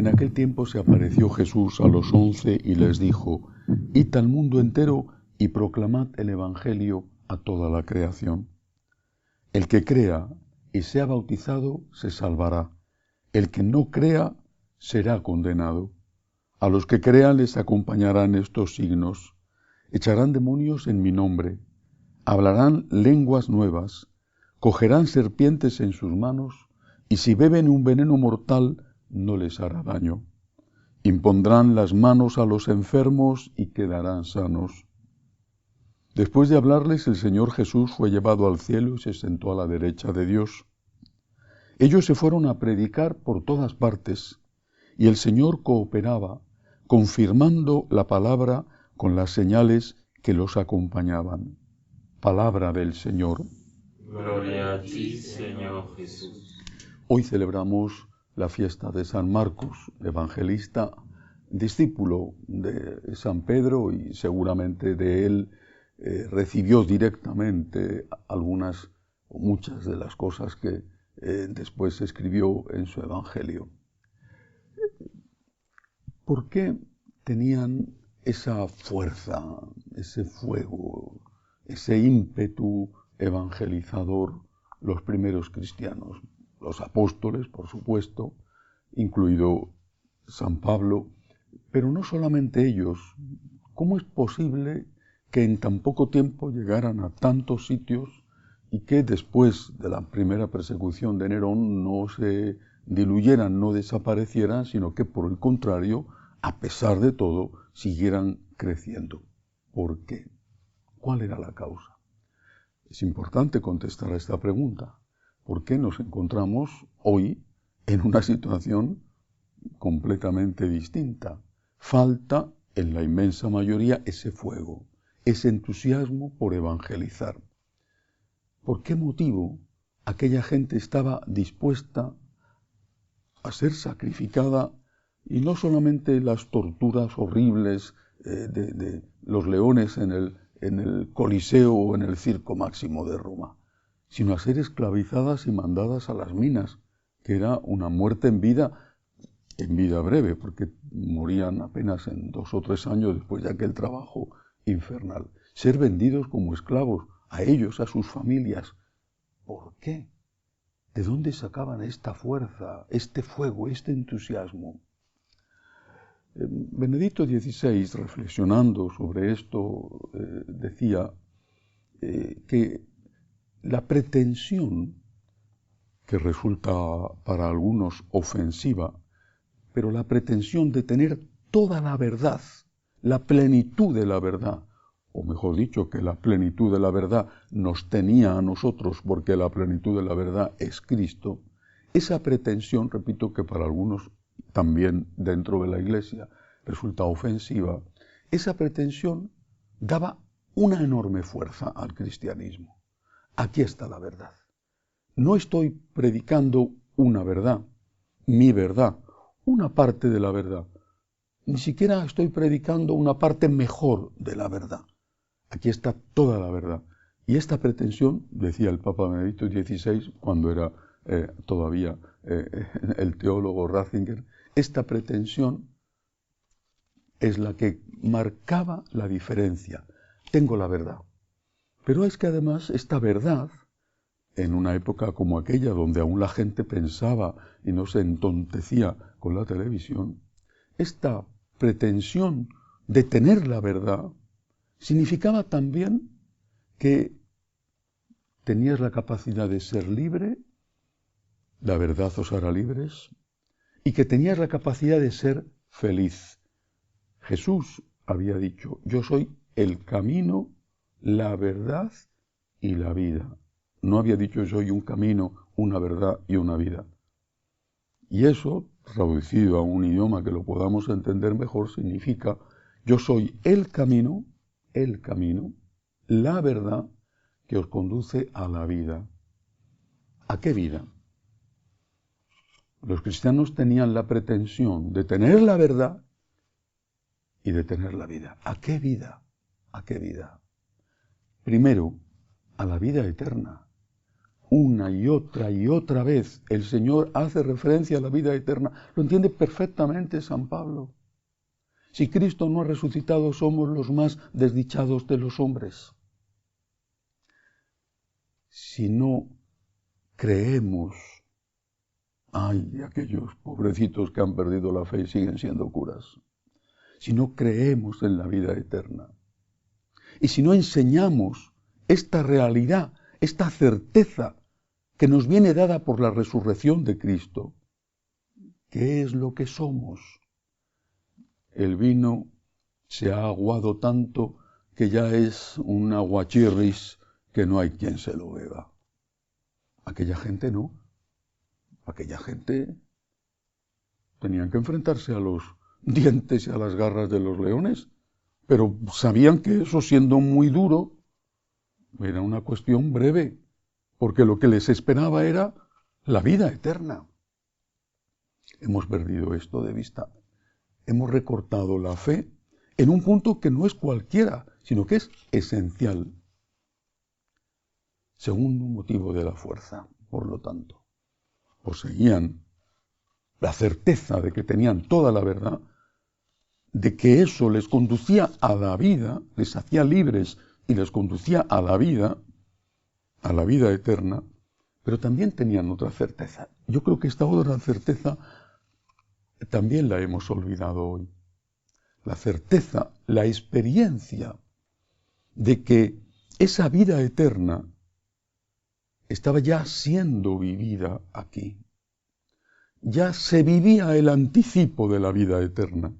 En aquel tiempo se apareció Jesús a los 11 y les dijo: Id al mundo entero y proclamad el Evangelio a toda la creación. El que crea y sea bautizado se salvará. El que no crea será condenado. A los que crean les acompañarán estos signos: echarán demonios en mi nombre, hablarán lenguas nuevas, cogerán serpientes en sus manos, y si beben un veneno mortal no les hará daño. Impondrán las manos a los enfermos y quedarán sanos. Después de hablarles, el Señor Jesús fue llevado al cielo y se sentó a la derecha de Dios. Ellos se fueron a predicar por todas partes, y el Señor cooperaba, confirmando la palabra con las señales que los acompañaban. Palabra del Señor. Gloria a ti, Señor Jesús. Hoy celebramos la fiesta de San Marcos, evangelista, discípulo de San Pedro, y seguramente de él recibió directamente algunas o muchas de las cosas que después escribió en su evangelio. ¿Por qué tenían esa fuerza, ese fuego, ese ímpetu evangelizador los primeros cristianos? Los apóstoles, por supuesto, incluido San Pablo, pero no solamente ellos. ¿Cómo es posible que en tan poco tiempo llegaran a tantos sitios y que después de la primera persecución de Nerón no se diluyeran, no desaparecieran, sino que por el contrario, a pesar de todo, siguieran creciendo? ¿Por qué? ¿Cuál era la causa? Es importante contestar a esta pregunta. ¿Por qué nos encontramos hoy en una situación completamente distinta? Falta en la inmensa mayoría ese fuego, ese entusiasmo por evangelizar. ¿Por qué motivo aquella gente estaba dispuesta a ser sacrificada, y no solamente las torturas horribles de los leones en el Coliseo o en el Circo Máximo de Roma, sino a ser esclavizadas y mandadas a las minas, que era una muerte en vida breve, porque morían apenas en 2 o 3 años después de aquel trabajo infernal? Ser vendidos como esclavos, a ellos, a sus familias. ¿Por qué? ¿De dónde sacaban esta fuerza, este fuego, este entusiasmo? Benedicto XVI, reflexionando sobre esto, decía que la pretensión, que resulta para algunos ofensiva, pero la pretensión de tener toda la verdad, la plenitud de la verdad, o mejor dicho, que la plenitud de la verdad nos tenía a nosotros porque la plenitud de la verdad es Cristo, esa pretensión, repito, que para algunos también dentro de la Iglesia resulta ofensiva, esa pretensión daba una enorme fuerza al cristianismo. Aquí está la verdad. No estoy predicando una verdad, mi verdad, una parte de la verdad. Ni siquiera estoy predicando una parte mejor de la verdad. Aquí está toda la verdad. Y esta pretensión, decía el Papa Benedicto XVI, cuando era todavía el teólogo Ratzinger, esta pretensión es la que marcaba la diferencia. Tengo la verdad. Pero es que además esta verdad, en una época como aquella donde aún la gente pensaba y no se entontecía con la televisión, esta pretensión de tener la verdad significaba también que tenías la capacidad de ser libre, la verdad os hará libres, y que tenías la capacidad de ser feliz. Jesús había dicho: yo soy el camino, la verdad y la vida. No había dicho: yo soy un camino, una verdad y una vida. Y eso, traducido a un idioma que lo podamos entender mejor, significa: yo soy el camino, la verdad que os conduce a la vida. ¿A qué vida? Los cristianos tenían la pretensión de tener la verdad y de tener la vida. ¿A qué vida? ¿A qué vida? Primero, a la vida eterna. una y otra vez el Señor hace referencia a la vida eterna, lo entiende perfectamente San Pablo. Si Cristo no ha resucitado, somos los más desdichados de los hombres. Si no creemos, ay, aquellos pobrecitos que han perdido la fe y siguen siendo curas. Si no creemos en la vida eterna, y si no enseñamos esta realidad, esta certeza que nos viene dada por la resurrección de Cristo, ¿qué es lo que somos? El vino se ha aguado tanto que ya es un aguachirris que no hay quien se lo beba. Aquella gente no. Aquella gente tenían que enfrentarse a los dientes y a las garras de los leones, pero sabían que eso, siendo muy duro, era una cuestión breve, porque lo que les esperaba era la vida eterna. Hemos perdido esto de vista. Hemos recortado la fe en un punto que no es cualquiera, sino que es esencial. Segundo motivo de la fuerza, por lo tanto, poseían la certeza de que tenían toda la verdad, de que eso les conducía a la vida, les hacía libres y les conducía a la vida eterna, pero también tenían otra certeza. Yo creo que esta otra certeza también la hemos olvidado hoy. La certeza, la experiencia de que esa vida eterna estaba ya siendo vivida aquí. Ya se vivía el anticipo de la vida eterna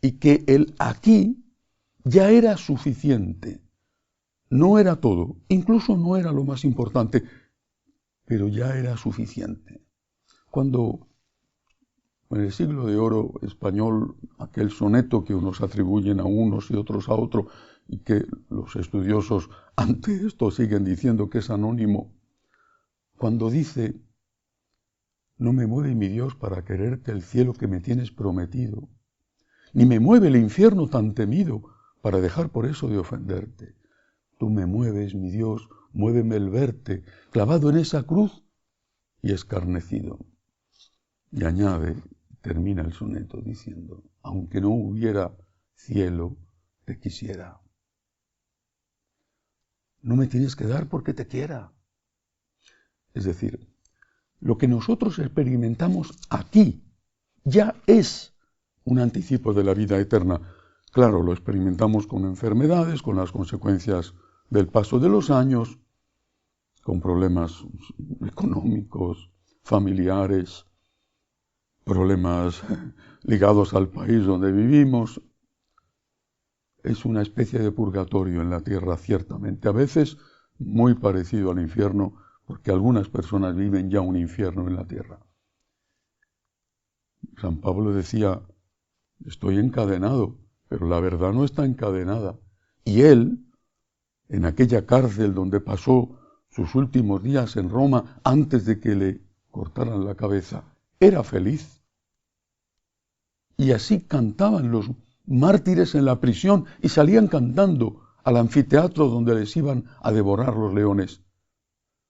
y que el aquí ya era suficiente. No era todo, incluso no era lo más importante, pero ya era suficiente. Cuando en el siglo de oro español, aquel soneto que unos atribuyen a unos y otros a otros, y que los estudiosos ante esto siguen diciendo que es anónimo, cuando dice: no me mueve mi Dios para quererte el cielo que me tienes prometido, ni me mueve el infierno tan temido para dejar por eso de ofenderte. Tú me mueves, mi Dios, muéveme el verte, clavado en esa cruz y escarnecido. Y añade, termina el soneto diciendo: aunque no hubiera cielo, te quisiera. No me tienes que dar porque te quiera. Es decir, lo que nosotros experimentamos aquí ya es un anticipo de la vida eterna. Claro, lo experimentamos con enfermedades, con las consecuencias del paso de los años, con problemas económicos, familiares, problemas ligados al país donde vivimos. Es una especie de purgatorio en la tierra, ciertamente, a veces muy parecido al infierno, porque algunas personas viven ya un infierno en la tierra. San Pablo decía: estoy encadenado, pero la verdad no está encadenada. Y él, en aquella cárcel donde pasó sus últimos días en Roma, antes de que le cortaran la cabeza, era feliz. Y así cantaban los mártires en la prisión y salían cantando al anfiteatro donde les iban a devorar los leones.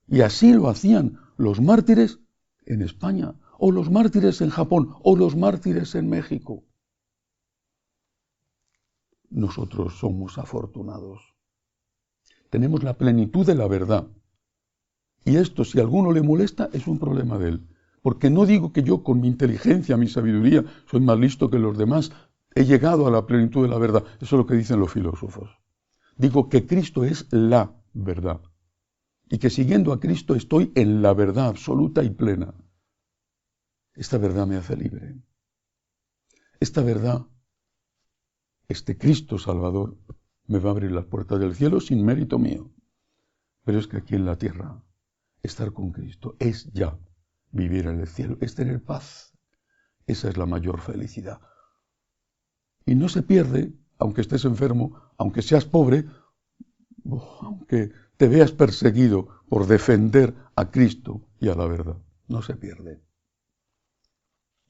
Y así lo hacían los mártires en España, o los mártires en Japón, o los mártires en México. Nosotros somos afortunados. Tenemos la plenitud de la verdad. Y esto, si a alguno le molesta, es un problema de él. Porque no digo que yo con mi inteligencia, mi sabiduría, soy más listo que los demás, he llegado a la plenitud de la verdad. Eso es lo que dicen los filósofos. Digo que Cristo es la verdad. Y que siguiendo a Cristo estoy en la verdad absoluta y plena. Esta verdad me hace libre. Esta verdad, este Cristo Salvador, me va a abrir las puertas del cielo sin mérito mío. Pero es que aquí en la tierra, estar con Cristo es ya vivir en el cielo, es tener paz. Esa es la mayor felicidad. Y no se pierde, aunque estés enfermo, aunque seas pobre, aunque te veas perseguido por defender a Cristo y a la verdad. No se pierde.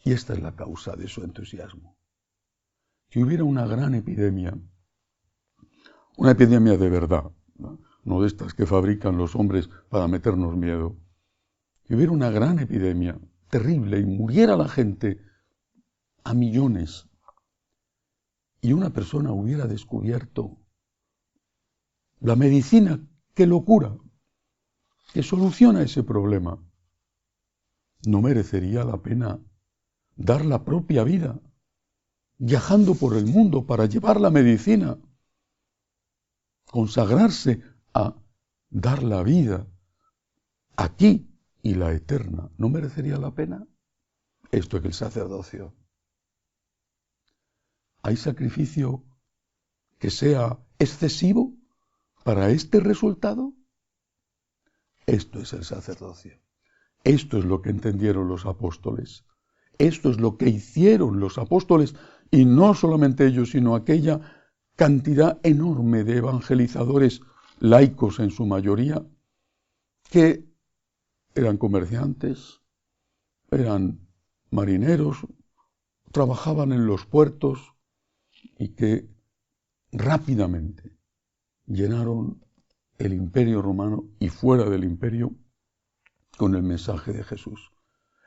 Y esta es la causa de su entusiasmo. Si hubiera una gran epidemia, una epidemia de verdad, no de estas que fabrican los hombres para meternos miedo, que hubiera una gran epidemia terrible y muriera la gente a millones, y una persona hubiera descubierto la medicina que lo cura, que soluciona ese problema, ¿no merecería la pena dar la propia vida, viajando por el mundo para llevar la medicina, consagrarse a dar la vida aquí y la eterna? ¿No merecería la pena? Esto es el sacerdocio. ¿Hay sacrificio que sea excesivo para este resultado? Esto es el sacerdocio. Esto es lo que entendieron los apóstoles. Esto es lo que hicieron los apóstoles, y no solamente ellos, sino aquella cantidad enorme de evangelizadores laicos en su mayoría, que eran comerciantes, eran marineros, trabajaban en los puertos y que rápidamente llenaron el imperio romano y fuera del imperio con el mensaje de Jesús.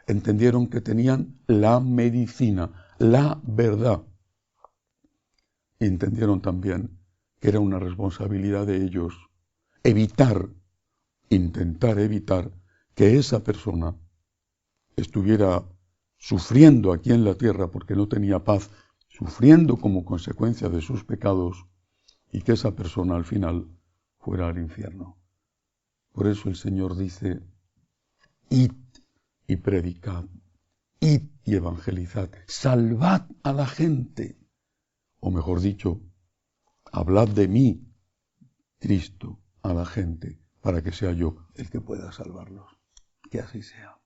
Entendieron que tenían la medicina, la verdad. Y entendieron también que era una responsabilidad de ellos intentar evitar que esa persona estuviera sufriendo aquí en la tierra porque no tenía paz, sufriendo como consecuencia de sus pecados, y que esa persona al final fuera al infierno. Por eso el Señor dice: id y predicad, id y evangelizad, salvad a la gente, o mejor dicho, hablad de mí, Cristo, a la gente, para que sea yo el que pueda salvarlos. Que así sea.